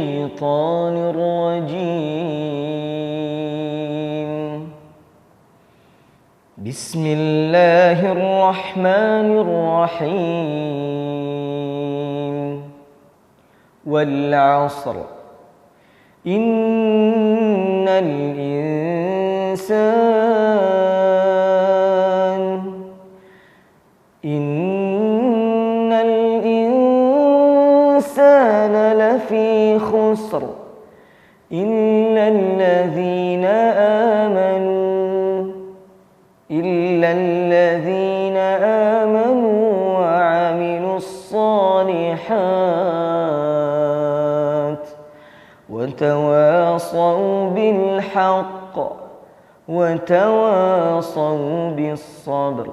الشيطان الرجيم بسم الله الرحمن الرحيم والعصر إن الإنسان لفي خسر إلا الذين آمنوا وعملوا الصالحات وتواصوا بالحق وتواصوا بالصبر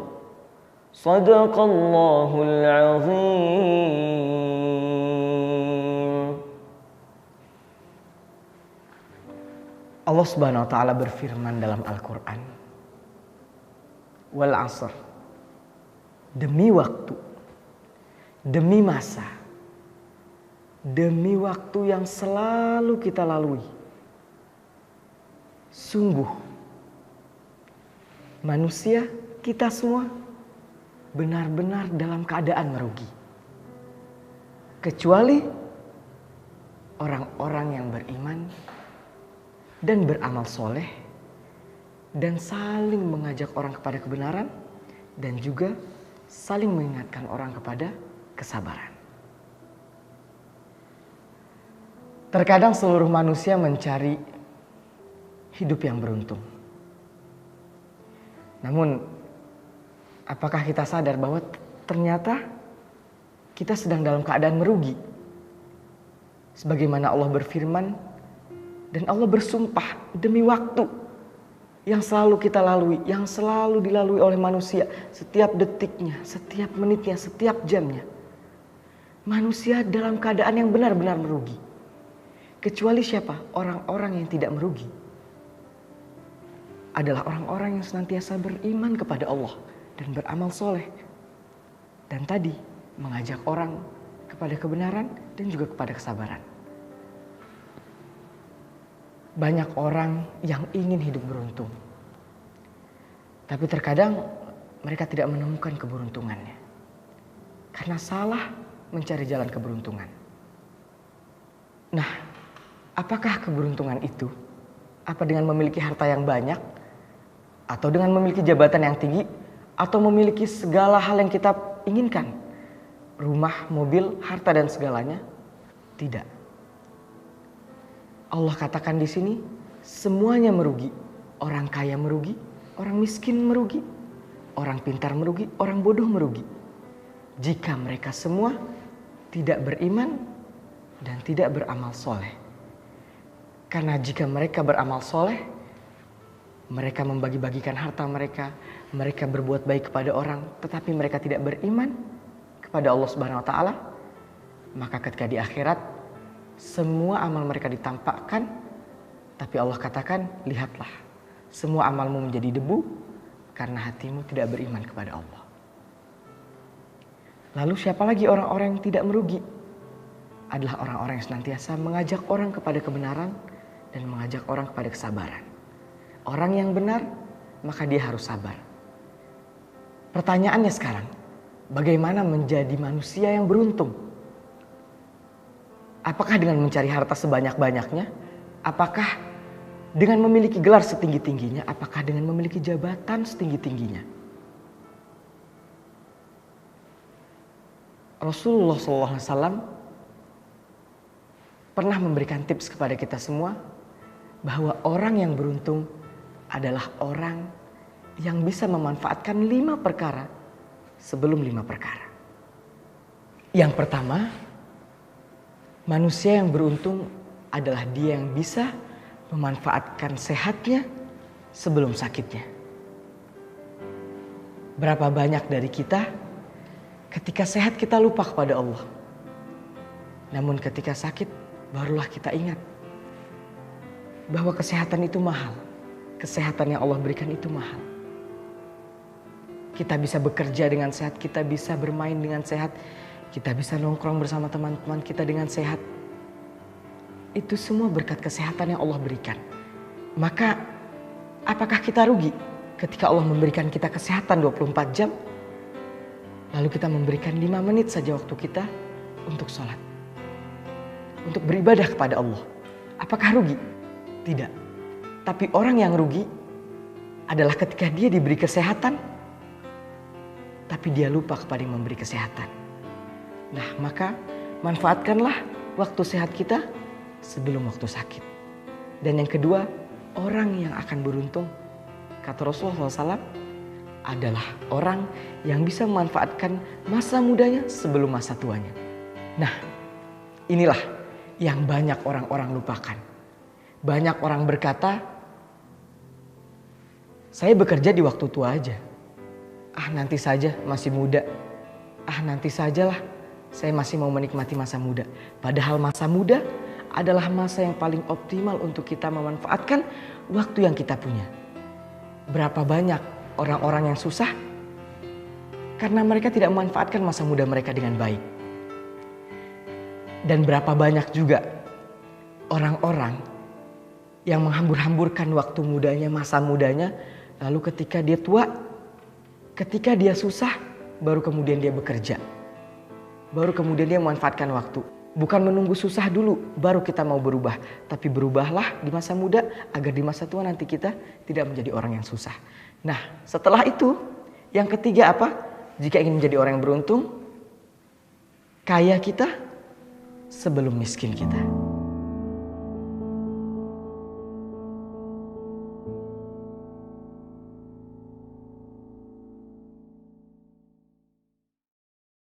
صدق الله العظيم. Allah Subhanahu wa taala berfirman dalam Al-Qur'an, wal asr, demi waktu, demi masa, demi waktu yang selalu kita lalui. Sungguh manusia, kita semua benar-benar dalam keadaan merugi. Kecuali orang-orang yang beriman dan beramal soleh dan saling mengajak orang kepada kebenaran dan juga saling mengingatkan orang kepada kesabaran. Terkadang seluruh manusia mencari hidup yang beruntung. Namun, apakah kita sadar bahwa ternyata kita sedang dalam keadaan merugi? Sebagaimana Allah berfirman dan Allah bersumpah demi waktu yang selalu kita lalui, yang selalu dilalui oleh manusia setiap detiknya, setiap menitnya, setiap jamnya. Manusia dalam keadaan yang benar-benar merugi. Kecuali siapa? Orang-orang yang tidak merugi adalah orang-orang yang senantiasa beriman kepada Allah dan beramal soleh. Dan tadi mengajak orang kepada kebenaran dan juga kepada kesabaran. Banyak orang yang ingin hidup beruntung. Tapi terkadang mereka tidak menemukan keberuntungannya. Karena salah mencari jalan keberuntungan. Nah, apakah keberuntungan itu? Apa dengan memiliki harta yang banyak? Atau dengan memiliki jabatan yang tinggi? Atau memiliki segala hal yang kita inginkan? Rumah, mobil, harta dan segalanya? Tidak. Allah katakan di sini, semuanya merugi. Orang kaya merugi, orang miskin merugi, orang pintar merugi, orang bodoh merugi. Jika mereka semua tidak beriman dan tidak beramal soleh. Karena jika mereka beramal soleh, mereka membagi-bagikan harta mereka, mereka berbuat baik kepada orang, tetapi mereka tidak beriman kepada Allah Subhanahu wa taala, maka ketika di akhirat semua amal mereka ditampakkan, tapi Allah katakan, lihatlah, semua amalmu menjadi debu karena hatimu tidak beriman kepada Allah. Lalu siapa lagi orang-orang yang tidak merugi? Adalah orang-orang yang senantiasa mengajak orang kepada kebenaran dan mengajak orang kepada kesabaran. Orang yang benar, maka dia harus sabar. Pertanyaannya sekarang, bagaimana menjadi manusia yang beruntung? Apakah dengan mencari harta sebanyak-banyaknya? Apakah dengan memiliki gelar setinggi-tingginya? Apakah dengan memiliki jabatan setinggi-tingginya? Rasulullah SAW pernah memberikan tips kepada kita semua bahwa orang yang beruntung adalah orang yang bisa memanfaatkan 5 perkara sebelum 5 perkara. Yang pertama, manusia yang beruntung adalah dia yang bisa memanfaatkan sehatnya sebelum sakitnya. Berapa banyak dari kita ketika sehat kita lupa kepada Allah. Namun ketika sakit barulah kita ingat bahwa kesehatan itu mahal. Kesehatan yang Allah berikan itu mahal. Kita bisa bekerja dengan sehat, kita bisa bermain dengan sehat, kita bisa nongkrong bersama teman-teman kita dengan sehat. Itu semua berkat kesehatan yang Allah berikan. Maka apakah kita rugi ketika Allah memberikan kita kesehatan 24 jam? Lalu kita memberikan 5 menit saja waktu kita untuk sholat. Untuk beribadah kepada Allah. Apakah rugi? Tidak. Tapi orang yang rugi adalah ketika dia diberi kesehatan, tapi dia lupa kepada yang memberi kesehatan. Nah, maka manfaatkanlah waktu sehat kita sebelum waktu sakit. Dan yang kedua, orang yang akan beruntung, kata Rasulullah SAW, adalah orang yang bisa memanfaatkan masa mudanya sebelum masa tuanya. Nah, inilah yang banyak orang-orang lupakan. Banyak orang berkata, saya bekerja di waktu tua aja. Ah, nanti saja, masih muda. Ah, nanti sajalah, saya masih mau menikmati masa muda. Padahal masa muda adalah masa yang paling optimal untuk kita memanfaatkan waktu yang kita punya. Berapa banyak orang-orang yang susah karena mereka tidak memanfaatkan masa muda mereka dengan baik. Dan berapa banyak juga orang-orang yang menghambur-hamburkan waktu mudanya, masa mudanya, lalu ketika dia tua, ketika dia susah, baru kemudian dia bekerja. Baru kemudian dia memanfaatkan waktu. Bukan menunggu susah dulu, baru kita mau berubah. Tapi berubahlah di masa muda, agar di masa tua nanti kita tidak menjadi orang yang susah. Nah, setelah itu, yang ketiga apa? Jika ingin menjadi orang yang beruntung, kaya kita sebelum miskin kita.